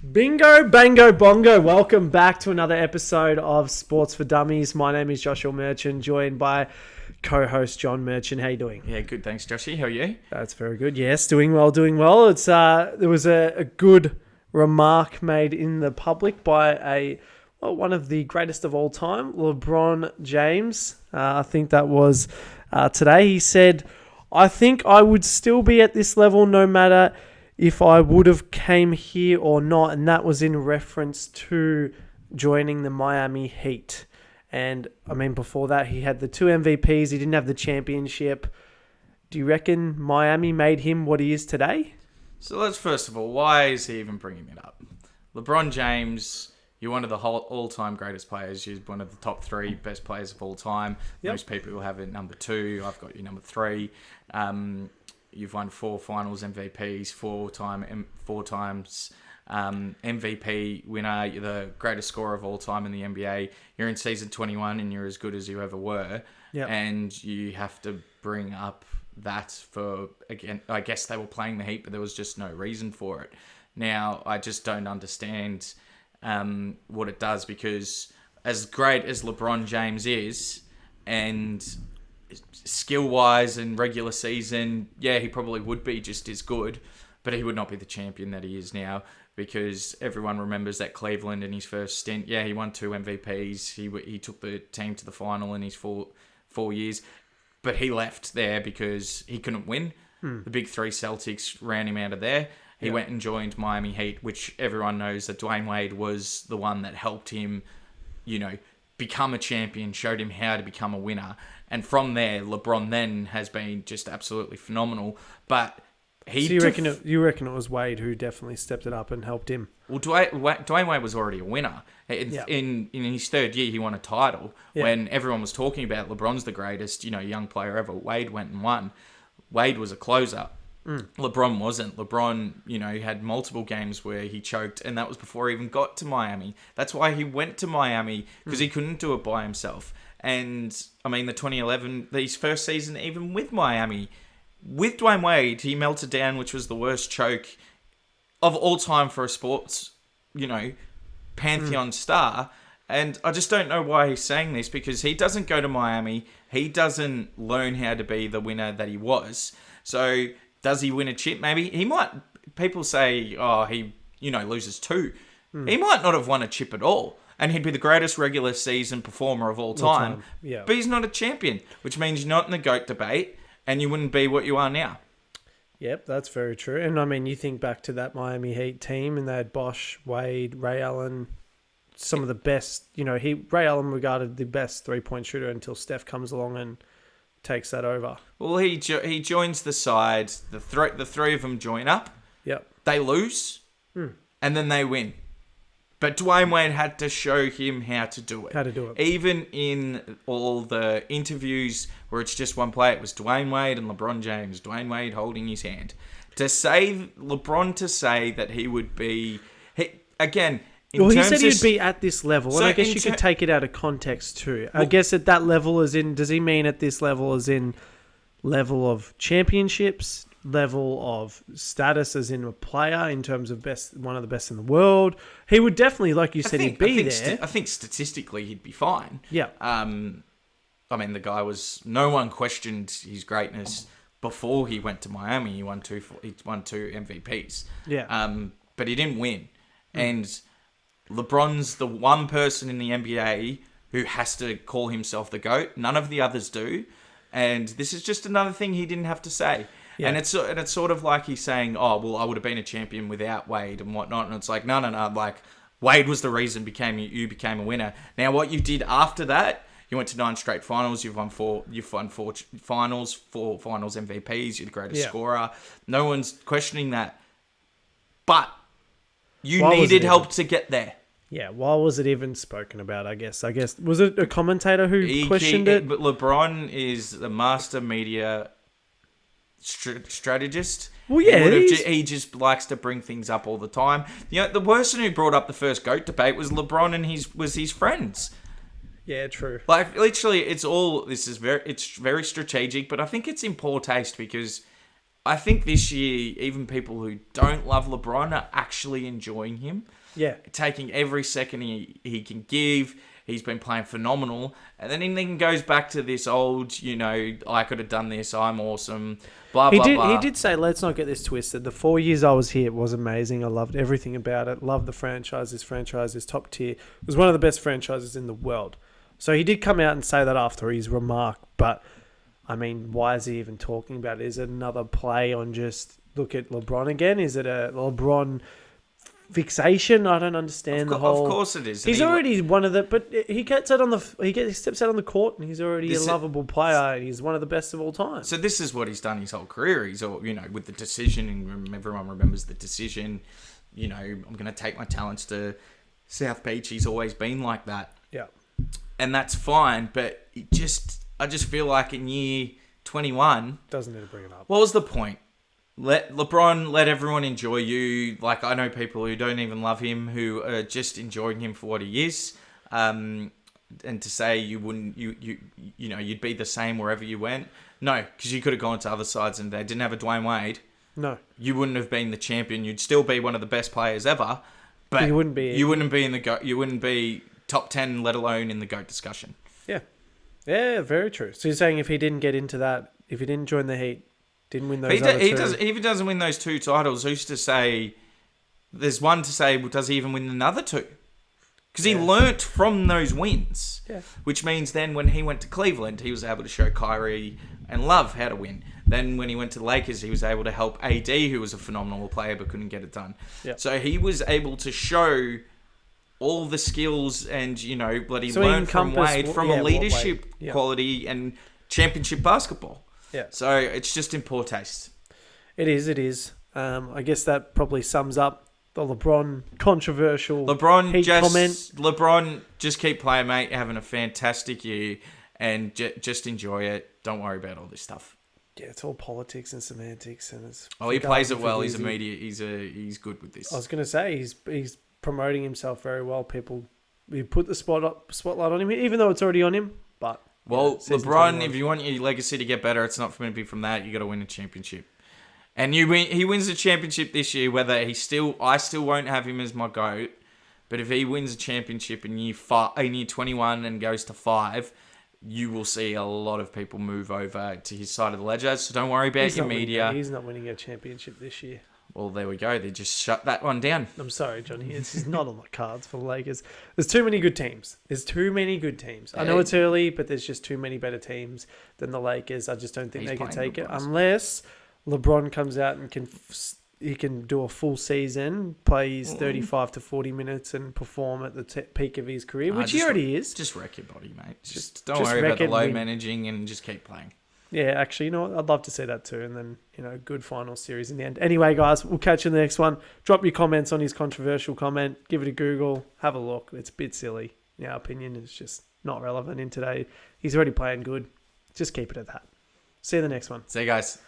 Bingo, bango, bongo. Welcome back to another episode of Sports for Dummies. My name is Joshua Merchant, joined by co-host John Merchant. How you doing? Yeah, good. Thanks, Joshy. How are you? That's very good. Yes, doing well, doing well. It's there was a good remark made in the public by one of the greatest of all time, Lebron James. I think that was today. He said, "I think I would still be at this level no matter if I would have came here or not," and that was in reference to joining the Miami Heat. And I mean, before that, he had the 2 MVPs. He didn't have the championship. Do you reckon Miami made him what he is today? So let's first of all, why is he even bringing it up? LeBron James, you're one of the all-time greatest players. You're one of the top 3 best players of all time. Yep. Most people will have it number 2. I've got you number 3. You've won 4 Finals MVPs, 4 times MVP winner. You're the greatest scorer of all time in the NBA. You're in season 21 and you're as good as you ever were. Yep. And you have to bring up that for, again, I guess they were playing the Heat, but there was just no reason for it. Now, I just don't understand what it does, because as great as LeBron James is, and skill-wise and regular season, yeah, he probably would be just as good, but he would not be the champion that he is now, because everyone remembers that Cleveland in his first stint. Yeah, he won 2 MVPs. He took the team to the final in his four years, but he left there because he couldn't win. The big 3 Celtics ran him out of there. He went and joined Miami Heat, which everyone knows that Dwayne Wade was the one that helped him, become a champion, showed him how to become a winner. And from there, LeBron then has been just absolutely phenomenal. But So you reckon it was Wade who definitely stepped it up and helped him? Well, Dwayne Wade was already a winner. In his 3rd year, he won a title. Yeah. When everyone was talking about LeBron's the greatest, young player ever, Wade went and won. Wade was a closer. LeBron wasn't. LeBron, had multiple games where he choked, and that was before he even got to Miami. That's why he went to Miami, because he couldn't do it by himself. And, I mean, the 2011, his first season, even with Miami, with Dwayne Wade, he melted down, which was the worst choke of all time for a sports, pantheon star. And I just don't know why he's saying this, because he doesn't go to Miami. He doesn't learn how to be the winner that he was. So, does he win a chip? Maybe. He might. People say, he, loses 2. He might not have won a chip at all, and he'd be the greatest regular season performer of all time. Yeah. But he's not a champion, which means you're not in the GOAT debate, and you wouldn't be what you are now. Yep, that's very true. And I mean, you think back to that Miami Heat team, and they had Bosh, Wade, Ray Allen, some of the best. Ray Allen regarded the best 3-point shooter until Steph comes along and takes that over. Well, he joins the side. The 3 of them join up. Yep. They lose, and then they win. But Dwayne Wade had to show him how to do it. How to do it. Even in all the interviews where it's just one player, it was Dwayne Wade and LeBron James. Dwayne Wade holding his hand. LeBron to say that he would be... again... he said he'd be at this level, and I guess you could take it out of context too. I guess at that level as in... Does he mean at this level as in level of championships, level of status as in a player in terms of one of the best in the world? He would definitely, like you said, he'd be there. I think statistically he'd be fine. Yeah. I mean, the guy was... No one questioned his greatness before he went to Miami. He won 2 MVPs. Yeah. But he didn't win. And LeBron's the one person in the NBA who has to call himself the GOAT. None of the others do. And this is just another thing he didn't have to say. Yeah. And it's sort of like he's saying, I would have been a champion without Wade and whatnot. And it's like, no. Like, Wade was the reason you became a winner. Now, what you did after that, you went to 9 straight finals. You've won 4 finals, 4 finals MVPs. You're the greatest scorer. No one's questioning that. But you needed help to get there. Yeah, why was it even spoken about, I guess? Was it a commentator who questioned it? But LeBron is the master media strategist. Well, yeah. He just likes to bring things up all the time. The person who brought up the first GOAT debate was LeBron and his friends. Yeah, true. Like, literally, it's very strategic, but I think it's in poor taste because I think this year, even people who don't love LeBron are actually enjoying him. Yeah. Taking every second he can give. He's been playing phenomenal. And then he then goes back to this old, I could have done this. I'm awesome. Blah, blah, blah. He did say, let's not get this twisted. The 4 years I was here, it was amazing. I loved everything about it. Loved the franchise. This franchise is top tier. It was one of the best franchises in the world. So he did come out and say that after his remark. But, I mean, why is he even talking about it? Is it another play on just look at LeBron again? Is it a LeBron fixation? I don't understand the whole. Of course it is. He's already one of the. But he gets out on the. He steps out on the court and he's already a lovable player. He's one of the best of all time. So this is what he's done his whole career. He's all with the decision, and everyone remembers the decision. I'm going to take my talents to South Beach. He's always been like that. Yeah, and that's fine. But I just feel like in year 21, doesn't need to bring it up. What was the point? Let LeBron, let everyone enjoy you. Like, I know people who don't even love him, who are just enjoying him for what he is. And to say you wouldn't, you'd be the same wherever you went. No, because you could have gone to other sides and they didn't have a Dwayne Wade. No, you wouldn't have been the champion. You'd still be one of the best players ever, but you wouldn't be in the GOAT. You wouldn't be top 10, let alone in the GOAT discussion. Yeah, very true. So you're saying if he didn't get into that, if he didn't join the Heat, didn't win those other two. If he doesn't win those two titles, who's to say? There's one to say, does he even win another two? Because he learnt from those wins. Yeah. Which means then when he went to Cleveland, he was able to show Kyrie and Love how to win. Then when he went to the Lakers, he was able to help AD, who was a phenomenal player but couldn't get it done. Yeah. So he was able to show all the skills and, what he learned from Wade, from a leadership quality and championship basketball. Yeah. So it's just in poor taste. It is. I guess that probably sums up the LeBron controversial comment. LeBron, just keep playing, mate. You're having a fantastic year and just enjoy it. Don't worry about all this stuff. Yeah, it's all politics and semantics, and it's. He plays it well. He's immediate. He's good with this. I was going to say he's promoting himself very well. We put the spotlight on him, even though it's already on him. But LeBron, if you want your legacy to get better, it's not going to be from that. You got to win a championship. And he wins the championship this year. Whether I still won't have him as my GOAT, but if he wins a championship in year 21 and goes to 5, you will see a lot of people move over to his side of the ledger. So don't worry about your media. He's not winning a championship this year. Well, there we go. They just shut that one down. I'm sorry, Johnny. It's not on the cards for the Lakers. There's too many good teams. I know it's early, but there's just too many better teams than the Lakers. I just don't think they can take it unless LeBron comes out and can do a full season, play his 35 to 40 minutes and perform at the peak of his career, which he already is. Just wreck your body, mate. Just don't worry about the low managing and just keep playing. Yeah, actually, you know what? I'd love to see that too. And then, good final series in the end. Anyway, guys, we'll catch you in the next one. Drop your comments on his controversial comment. Give it a Google. Have a look. It's a bit silly. In our opinion, it's just not relevant in today. He's already playing good. Just keep it at that. See you in the next one. See you guys.